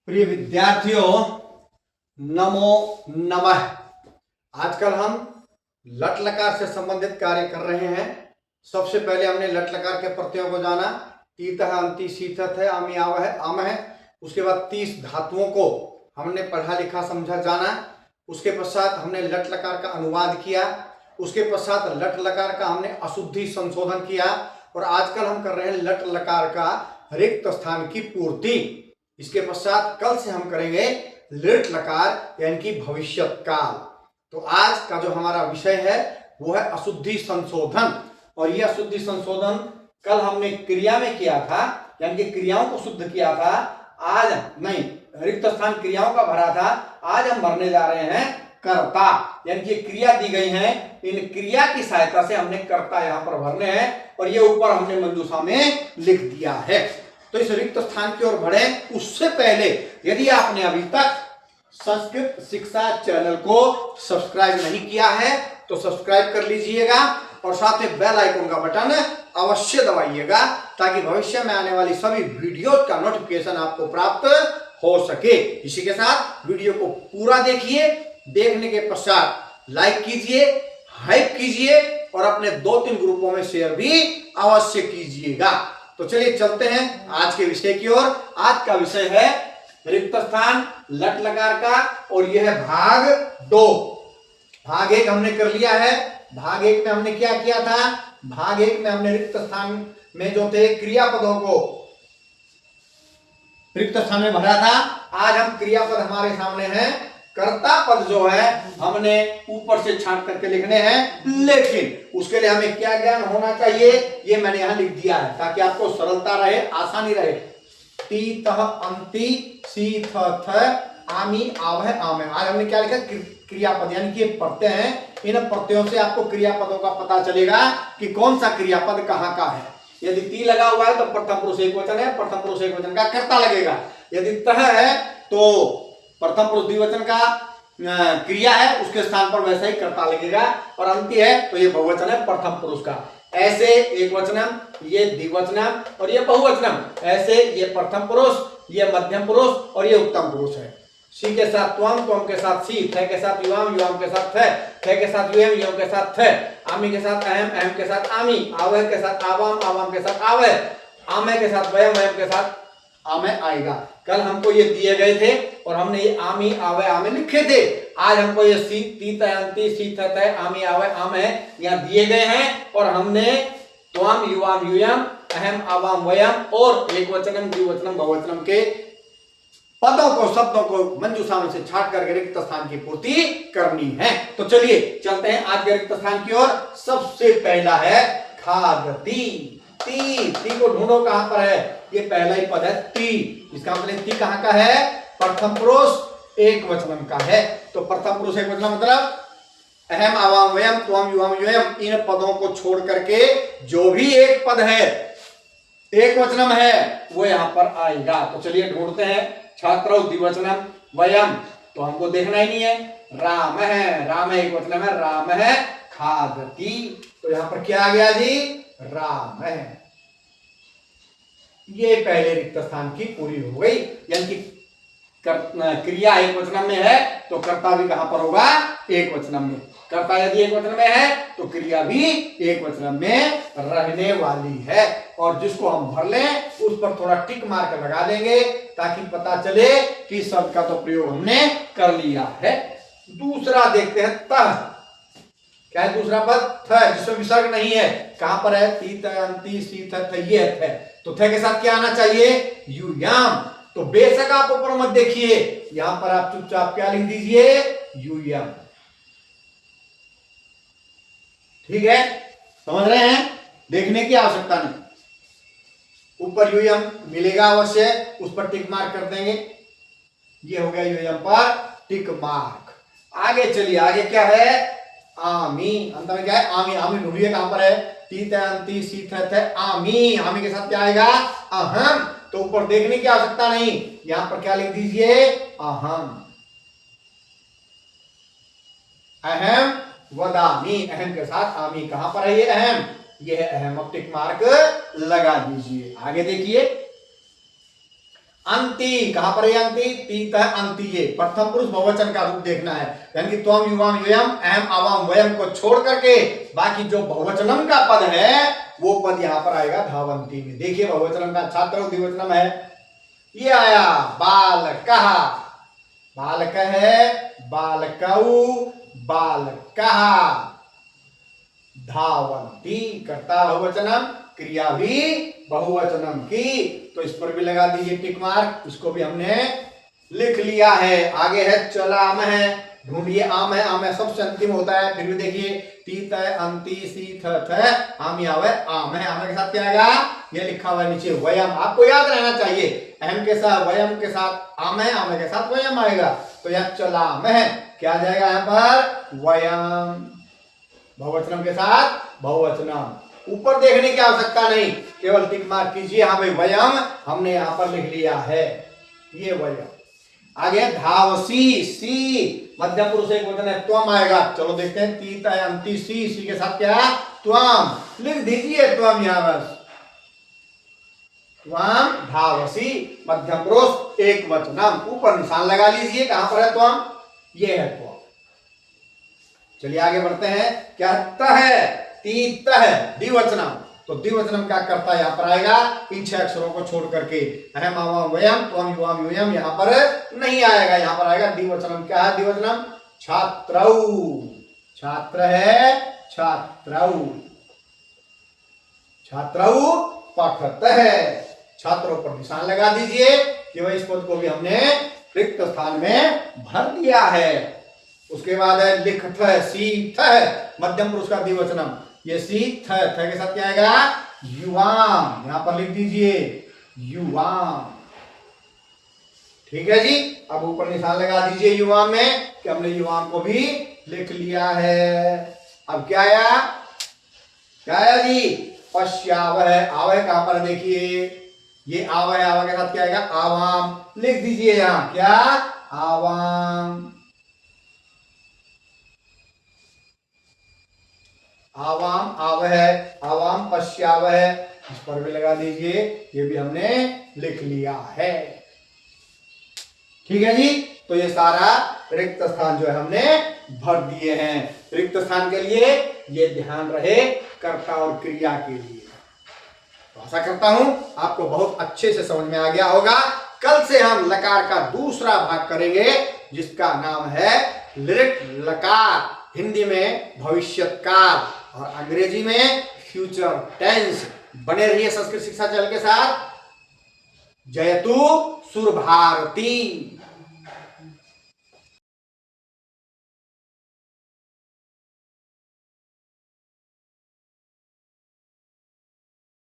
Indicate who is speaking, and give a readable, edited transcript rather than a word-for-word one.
Speaker 1: प्रिय विद्यार्थियों, नमो नमः। आजकल हम लट लकार से संबंधित कार्य कर रहे हैं। सबसे पहले हमने लट लकार के प्रत्ययों को जाना। तीतः, अंति, सीथथ है, आमी, आव है, आम है। उसके बाद 30 धातुओं को हमने पढ़ा लिखा समझा जाना। उसके पश्चात हमने लट लकार का अनुवाद किया। उसके पश्चात लट लकार का हमने अशुद्धि संशोधन किया। और आजकल हम कर रहे हैं लट लकार का रिक्त स्थान की पूर्ति। इसके पश्चात कल से हम करेंगे लिट लकार यानी कि भविष्यत काल। तो आज का जो हमारा विषय है वो है अशुद्धि संशोधन। और यह अशुद्धि संशोधन कल हमने क्रिया में किया था, यानी कि क्रियाओं को शुद्ध किया था। आज नहीं, रिक्त स्थान क्रियाओं का भरा था। आज हम भरने जा रहे हैं कर्ता, यानी कि क्रिया दी गई है, इन क्रिया की सहायता से हमने कर्ता यहाँ पर भरने हैं। और ये ऊपर हमने मंजूषा में लिख दिया है। तो इस रिक्त स्थान की ओर बढ़े उससे पहले यदि आपने अभी तक संस्कृत शिक्षा चैनल को सब्सक्राइब नहीं किया है तो सब्सक्राइब कर लीजिएगा और साथ में बेल आइकन का बटन अवश्य दबाइएगा ताकि भविष्य में आने वाली सभी वीडियो का नोटिफिकेशन आपको प्राप्त हो सके। इसी के साथ वीडियो को पूरा देखिए। देखने के पश्चात लाइक कीजिए, हाइप कीजिए और अपने 2-3 ग्रुपों में शेयर भी अवश्य कीजिएगा। तो चलिए चलते हैं आज के विषय की ओर। आज का विषय है रिक्त स्थान लट लकार का और यह है भाग 2। भाग 1 हमने कर लिया है। भाग 1 में हमने क्या किया था? भाग 1 में हमने रिक्त स्थान में जो थे क्रियापदों को रिक्त स्थान में भरा था। आज हम क्रियापद हमारे सामने हैं। कर्ता पद जो है हमने ऊपर से छांट करके लिखने हैं, लेकिन उसके लिए हमें क्या ज्ञान होना चाहिए ये मैंने यहां लिख दिया है ताकि आपको सरलता रहे, आसानी रहे। तीतः, अंति, सीथथ, आमी, आवह, आमः। आज हमने क्या लिखा? क्रियापद, यानी कि प्रत्यय हैं। इन प्रत्ययों से आपको क्रियापदों का पता चलेगा कि कौन सा क्रियापद कहाँ का है। यदि ती लगा हुआ है तो प्रथम पुरुष एकवचन है, प्रथम पुरुष एकवचन का कर्ता लगेगा। यदि तह है तो प्रथम पुरुष द्विवचन का क्रिया है, उसके स्थान पर वैसा ही कर्ता लगेगा। और अंति है तो ये बहुवचन है प्रथम पुरुष का। ऐसे एकवचनम, ये द्विवचनम और ये बहुवचनम। ऐसे ये प्रथम पुरुष, ये मध्यम पुरुष और ये उत्तम पुरुष है। सी के साथ त्वम, त्वम के साथ सी, थ के साथ युवाम, युवाम के साथ थ के साथ युयम, युयम के साथ थ, आमी के साथ अहम, अहम के साथ आमी, आवह के साथ आवाम, आवाम के साथ आवह, आमय के साथ वयम, वयम के साथ आमय आएगा। कल हमको ये दिए गए थे और हमने ये आमी, आवय, आमय लिखे थे। आज हमको ये सी, तीत, अंति, सीथत, आमी, आवय, आमय यहाँ दिए गए हैं और हमने त्वम, युवाम, युयम, अहम, आवाम, वयम और एकवचनम, द्विवचनम, बहुवचनम के पदों को, शब्दों को मंजूषा में से छाट करके रिक्त स्थान की पूर्ति करनी है। तो चलिए चलते हैं आज के रिक्त स्थान की ओर। सबसे पहला है खादती। ती को ढूंढो कहां पर है। ये पहला ही पद है ती। इसका मतलब ती कहां का है? प्रथम पुरुष एकवचनम का है। तो प्रथम पुरुष एकवचन मतलब अहम, आवाम, वयम, त्वम, युवाम, युयम, इन पदों को छोड़ करके जो भी एक पद है, एकवचनम है, वो यहां पर आएगा। तो चलिए ढूंढते हैं। छात्र द्विवचनम, वयम तो हमको देखना ही नहीं है। राम है, राम है एकवचनम है, राम है। खादती तो यहां पर क्या आ गया जी? राम है। ये पहले रिक्त स्थान की पूरी हो गई। यानी कि क्रिया एकवचन में है तो कर्ता भी कहां पर होगा? एकवचन में। कर्ता यदि एकवचन में है तो क्रिया भी एकवचन में रहने वाली है। और जिसको हम भर लें उस पर थोड़ा टिक मार्क लगा देंगे ताकि पता चले कि शब्द का तो प्रयोग हमने कर लिया है। दूसरा देखते हैं तह। क्या है दूसरा पद? थ, जिसमें विसर्ग नहीं है। कहां पर है? तीत, अंति, सीथथ, ये है। तो थ के साथ क्या आना चाहिए? युयाम। तो बेशक आप ऊपर मत देखिए, यहां पर आप चुपचाप क्या लिख दीजिए? युयम। ठीक है, समझ रहे हैं? देखने की आवश्यकता नहीं। ऊपर युयम मिलेगा अवश्य, उस पर टिक मार्क कर देंगे। ये हो गया युयम पर टिक मार्क। आगे चलिए, आगे क्या है? आमी। अंत में क्या है? आमी। आमी ढूंढिए कहां पर है? तीत, अंति, सीथथ, आमी। आमी के साथ क्या आएगा? अहम। तो ऊपर देखने की आवश्यकता नहीं, यहां पर क्या लिख दीजिए? अहम। अहम वदामी। अहम के साथ आमी। कहां पर है ये अहम? ये है अहम। अब टिक मार्क लगा दीजिए। आगे देखिए अंति, कहां पर है अंति? तीत है अंति, ये प्रथम पुरुष बहुवचन का रूप देखना है, यानी कि त्वम युवाम यूयम अहम आवाम वयम को छोड़ करके बाकी जो बहुवचनम का पद है वो पद यहां पर आएगा धावंती में। देखिए बहुवचनम का छात्र द्विवचनम है, ये आया बालकः, बालक है बालकौ बालकः, धावंती कर्ता बहुवचनम, क्रिया भी बहुवचनम की, तो इस पर भी लगा दीजिए टिक मार्क, इसको भी हमने लिख लिया है। आगे है चला आम है, ढूंढिए आम है, आम है सबसे अंतिम होता है, फिर भी देखिए तीत है अंति सीथ है आम आवे आम है, आम के साथ क्या आएगा? ये लिखा हुआ है नीचे वयम, आपको याद रहना चाहिए अहम के साथ वयम के साथ आम है, आम के साथ वयम आएगा, तो यह चला आम है, क्या आ जाएगा यहाँ पर? वयम, बहुवचनम के साथ बहुवचनम। ऊपर देखने की आवश्यकता नहीं, केवल टिक मार्क कीजिए, हाँ भाई वयम हमने यहां पर लिख लिया है, ये वयम। आगे धावसी, सी मध्यम पुरुष एक वचन है, त्वम आएगा, चलो देखते हैं तीत है अंति सी, सी के साथ क्या? त्वम, लिख दीजिए त्वम यहां बस, त्वम धावसी मध्यम पुरुष एक वचनम, ऊपर निशान लगा लीजिए, कहां पर है त्वम? ये है त्वम। चलिए आगे बढ़ते हैं, क्या है? तीत है द्विवचनम, तो द्विवचनम का कर्ता यहां पर आएगा इन 6 अक्षरों को छोड़ करके, अहम आवाम वयम त्वम युवाम यूयम यहां पर नहीं आएगा, यहां पर आएगा द्विवचनम। क्या है द्विवचनम? छात्रौ, छात्र है छात्रौ, छात्रौ पठत है, छात्रों पर निशान लगा दीजिए कि वह इस पद को भी हमने रिक्त स्थान में भर दिया है। उसके बाद है लिखत है, सीथ है मध्यम पुरुष का द्विवचनम, ये सीथ है के साथ क्या आएगा? युवाम, यहां पर लिख दीजिए युवाम, ठीक है जी। अब ऊपर निशान लगा दीजिए युवाम में कि हमने युवाम को भी लिख लिया है। अब क्या आया? क्या आया जी? पश्याव है, आवय कहां पर देखिए, ये आवय, आवय के साथ क्या आएगा? आवाम, लिख दीजिए यहां क्या? आवाम, आवाम आव है, आवाम पश्याव है, इस पर भी लगा दीजिए, ये भी हमने लिख लिया है, ठीक है जी। तो ये सारा रिक्त स्थान जो है हमने भर दिए हैं। रिक्त स्थान के लिए ये ध्यान रहे कर्ता और क्रिया के लिए। तो आशा करता हूं आपको बहुत अच्छे से समझ में आ गया होगा। कल से हम लकार का दूसरा भाग करेंगे जिसका नाम है लिरिट लकार, हिंदी में भविष्यत काल और अंग्रेजी में फ्यूचर टेंस। बने रहिए संस्कृत शिक्षा चैनल के साथ। जयतु सुर भारती।